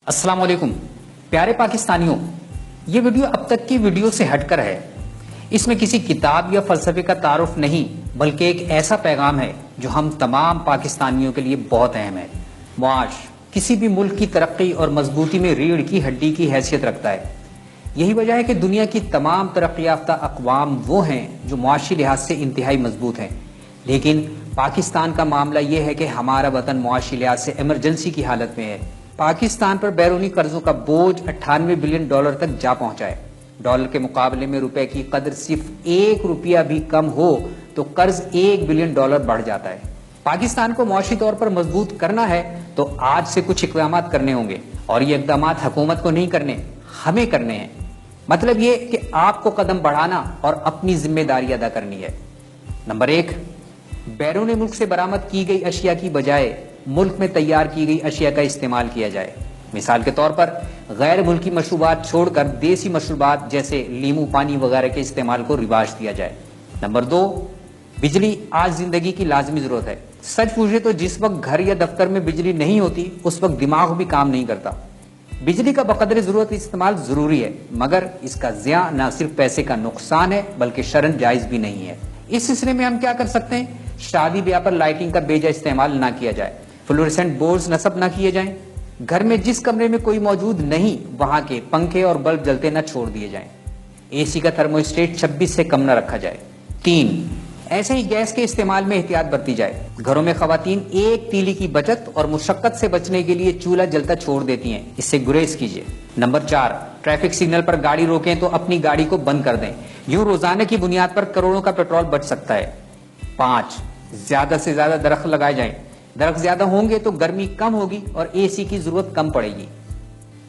السلام علیکم پیارے پاکستانیوں، یہ ویڈیو اب تک کی ویڈیو سے ہٹ کر ہے۔ اس میں کسی کتاب یا فلسفے کا تعارف نہیں، بلکہ ایک ایسا پیغام ہے جو ہم تمام پاکستانیوں کے لیے بہت اہم ہے۔ معاش کسی بھی ملک کی ترقی اور مضبوطی میں ریڑھ کی ہڈی کی حیثیت رکھتا ہے۔ یہی وجہ ہے کہ دنیا کی تمام ترقی یافتہ اقوام وہ ہیں جو معاشی لحاظ سے انتہائی مضبوط ہیں، لیکن پاکستان کا معاملہ یہ ہے کہ ہمارا وطن معاشی لحاظ سے ایمرجنسی کی حالت میں ہے۔ پاکستان پر بیرونی قرضوں کا بوجھ 98 بلین ڈالر تک جا پہنچا ہے۔ ڈالر کے مقابلے میں روپے کی قدر صرف 1 روپیہ بھی کم ہو تو قرض 1 بلین ڈالر بڑھ جاتا ہے۔ پاکستان کو معاشی طور پر مضبوط کرنا ہے تو آج سے کچھ اقدامات کرنے ہوں گے، اور یہ اقدامات حکومت کو نہیں کرنے، ہمیں کرنے ہیں۔ مطلب یہ کہ آپ کو قدم بڑھانا اور اپنی ذمہ داری ادا کرنی ہے۔ نمبر 1، بیرون ملک سے برآمد کی گئی اشیاء کی بجائے ملک میں تیار کی گئی اشیاء کا استعمال کیا جائے۔ مثال کے طور پر غیر ملکی مشروبات چھوڑ کر دیسی مشروبات جیسے لیمو پانی وغیرہ کے استعمال کو رواج دیا جائے۔ نمبر 2، بجلی آج زندگی کی لازمی ضرورت ہے۔ سچ پوچھے تو جس وقت گھر یا دفتر میں بجلی نہیں ہوتی اس وقت دماغ بھی کام نہیں کرتا۔ بجلی کا بقدر ضرورت استعمال ضروری ہے، مگر اس کا زیاں نہ صرف پیسے کا نقصان ہے بلکہ شرعاً جائز بھی نہیں ہے۔ اس سلسلے میں ہم کیا کر سکتے ہیں؟ شادی بیاہ پر لائٹنگ کا بیجا استعمال نہ کیا جائے، فلوریسنٹ بورڈز نصب نہ کیے جائیں، گھر میں جس کمرے میں کوئی موجود نہیں وہاں کے پنکھے اور بلب جلتے نہ چھوڑ دیے جائیں، اے سی کا تھرموسٹیٹ 26 سے کم نہ رکھا جائے۔ 3، ایسے ہی گیس کے استعمال میں احتیاط برتی جائے۔ گھروں میں خواتین ایک تیلی کی بچت اور مشقت سے بچنے کے لیے چولہا جلتا چھوڑ دیتی ہیں، اس سے گریز کیجیے۔ نمبر 4، ٹریفک سگنل پر گاڑی روکیں تو اپنی گاڑی کو بند کر دیں، یوں روزانہ کی بنیاد پر کروڑوں کا پیٹرول بچ سکتا ہے۔ 5، زیادہ سے زیادہ درخت لگائے جائیں، درخت زیادہ ہوں گے تو گرمی کم ہوگی اور اے سی کی ضرورت کم پڑے گی۔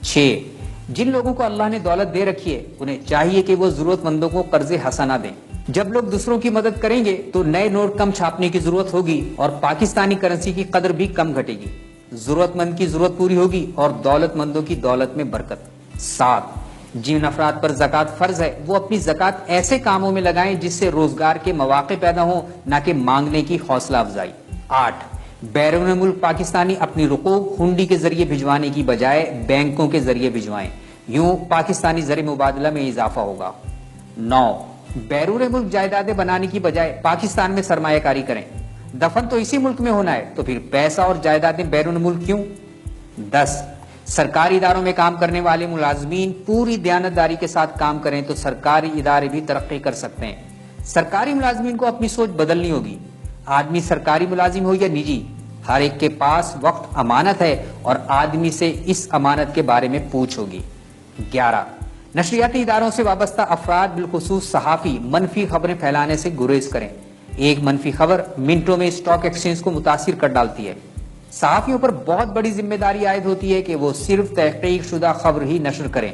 6، جن لوگوں کو اللہ نے دولت دے رکھی ہے انہیں چاہیے کہ وہ ضرورت مندوں کو قرض حسنہ دیں۔ جب لوگ دوسروں کی مدد کریں گے تو نئے نوٹ کم چھاپنے کی ضرورت ہوگی اور پاکستانی کرنسی کی قدر بھی کم گھٹے گی، ضرورت مند کی ضرورت پوری ہوگی اور دولت مندوں کی دولت میں برکت۔ 7، جن افراد پر زکوٰۃ فرض ہے وہ اپنی زکوٰۃ ایسے کاموں میں لگائیں جس سے روزگار کے مواقع پیدا ہوں، نہ کہ مانگنے کی حوصلہ افزائی۔ 8، بیرون ملک پاکستانی اپنی رقوق ہنڈی کے ذریعے بھجوانے کی بجائے بینکوں کے ذریعے بھجوائیں، یوں پاکستانی زر مبادلہ میں اضافہ ہوگا۔ 9، بیرون ملک جائیدادیں بنانے کی بجائے پاکستان میں سرمایہ کاری کریں، دفن تو اسی ملک میں ہونا ہے تو پھر پیسہ اور جائیدادیں بیرون ملک کیوں؟ 10، سرکاری اداروں میں کام کرنے والے ملازمین پوری دیانتداری کے ساتھ کام کریں تو سرکاری ادارے بھی ترقی کر سکتے ہیں۔ سرکاری ملازمین کو اپنی سوچ بدلنی ہوگی۔ آدمی سرکاری ملازم ہو یا نجی، ہر ایک کے پاس وقت امانت ہے اور آدمی سے اس امانت کے بارے میں پوچھ ہوگی۔ 11، نشریاتی اداروں سے وابستہ افراد بالخصوص صحافی منفی خبریں پھیلانے سے گریز کریں۔ ایک منفی خبر منٹوں میں اسٹاک ایکسچینج کو متاثر کر ڈالتی ہے۔ صحافیوں پر بہت بڑی ذمہ داری عائد ہوتی ہے کہ وہ صرف تحقیق شدہ خبر ہی نشر کریں،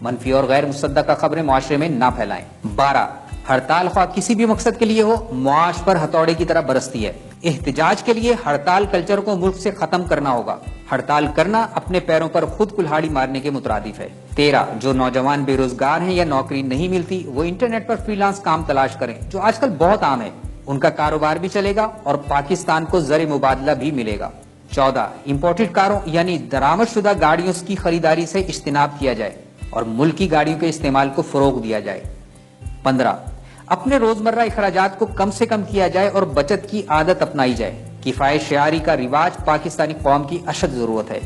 منفی اور غیر مصدقہ خبریں معاشرے میں نہ پھیلائیں۔ 12، ہڑتال خواہ کسی بھی مقصد کے لیے ہو معاش پر ہتھوڑے کی طرح برستی ہے۔ احتجاج کے لیے ہڑتال کلچر کو ملک سے ختم کرنا ہوگا۔ ہڑتال کرنا اپنے پیروں پر خود کلہاڑی مارنے کے مترادف ہے۔ 13، جو نوجوان بے روزگار ہیں یا نوکری نہیں ملتی وہ انٹرنیٹ پر فری لانس کام تلاش کریں، جو آج کل بہت عام ہے، ان کا کاروبار بھی چلے گا اور پاکستان کو زر مبادلہ بھی ملے گا۔ 14، امپورٹڈ کاروں یعنی درآمد شدہ گاڑیوں کی خریداری سے اجتناب کیا جائے اور ملکی گاڑیوں کے استعمال کو فروغ دیا جائے۔ 15، اپنے روزمرہ اخراجات کو کم سے کم کیا جائے اور بچت کی عادت اپنائی جائے۔ کفایت شعاری کا رواج پاکستانی قوم کی اشد ضرورت ہے۔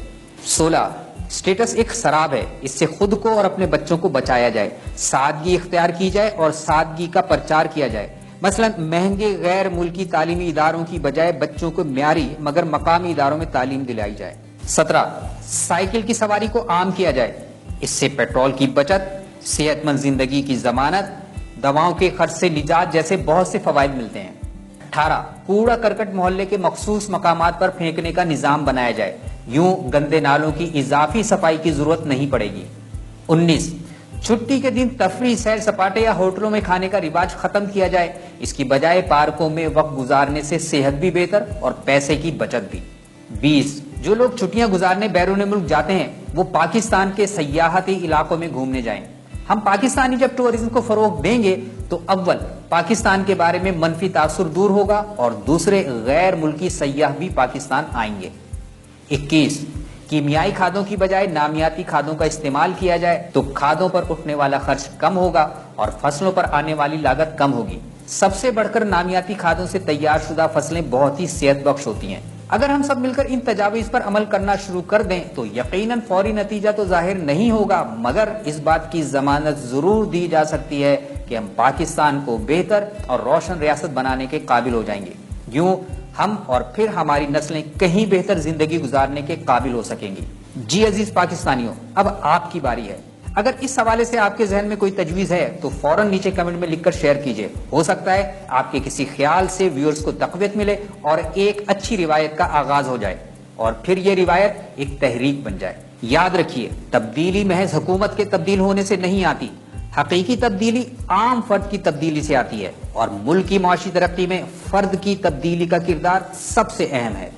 16، سٹیٹس ایک سراب ہے، اس سے خود کو اور اپنے بچوں کو بچایا جائے، سادگی اختیار کی جائے اور سادگی کا پرچار کیا جائے۔ مثلا مہنگے غیر ملکی تعلیمی اداروں کی بجائے بچوں کو معیاری مگر مقامی اداروں میں تعلیم دلائی جائے۔ 17، سائیکل کی سواری کو عام کیا جائے، اس سے پیٹرول کی بچت، صحت مند زندگی کی ضمانت، دواؤں کے خرچ سے نجات جیسے بہت سے فوائد ملتے ہیں۔ 18، کوڑا کرکٹ محلے کے مخصوص مقامات پر پھینکنے کا نظام بنایا جائے، یوں گندے نالوں کی اضافی صفائی کی ضرورت نہیں پڑے گی۔ 19، چھٹی کے دن تفریح، سیر سپاٹے یا ہوٹلوں میں کھانے کا رواج ختم کیا جائے، اس کی بجائے پارکوں میں وقت گزارنے سے صحت بھی بہتر اور پیسے کی بچت بھی۔ 20، جو لوگ چھٹیاں گزارنے بیرون ملک جاتے ہیں وہ پاکستان کے سیاحتی علاقوں میں گھومنے جائیں۔ ہم پاکستانی جب ٹورزم کو فروغ دیں گے تو اول پاکستان کے بارے میں منفی تاثر دور ہوگا اور دوسرے غیر ملکی سیاح بھی پاکستان آئیں گے۔ 21، کیمیائی کھادوں کی بجائے نامیاتی کھادوں کا استعمال کیا جائے تو کھادوں پر اٹھنے والا خرچ کم ہوگا اور فصلوں پر آنے والی لاگت کم ہوگی۔ سب سے بڑھ کر نامیاتی کھادوں سے تیار شدہ فصلیں بہت ہی صحت بخش ہوتی ہیں۔ اگر ہم سب مل کر ان تجاویز پر عمل کرنا شروع کر دیں تو یقیناً فوری نتیجہ تو ظاہر نہیں ہوگا، مگر اس بات کی ضمانت ضرور دی جا سکتی ہے کہ ہم پاکستان کو بہتر اور روشن ریاست بنانے کے قابل ہو جائیں گے۔ یوں ہم اور پھر ہماری نسلیں کہیں بہتر زندگی گزارنے کے قابل ہو سکیں گی۔ جی عزیز پاکستانیوں، اب آپ کی باری ہے۔ اگر اس حوالے سے آپ کے ذہن میں کوئی تجویز ہے تو فوراً نیچے کمنٹ میں لکھ کر شیئر کیجئے۔ ہو سکتا ہے آپ کے کسی خیال سے ویورز کو تقویت ملے اور ایک اچھی روایت کا آغاز ہو جائے اور پھر یہ روایت ایک تحریک بن جائے۔ یاد رکھیے، تبدیلی محض حکومت کے تبدیل ہونے سے نہیں آتی، حقیقی تبدیلی عام فرد کی تبدیلی سے آتی ہے، اور ملک کی معاشی ترقی میں فرد کی تبدیلی کا کردار سب سے اہم ہے۔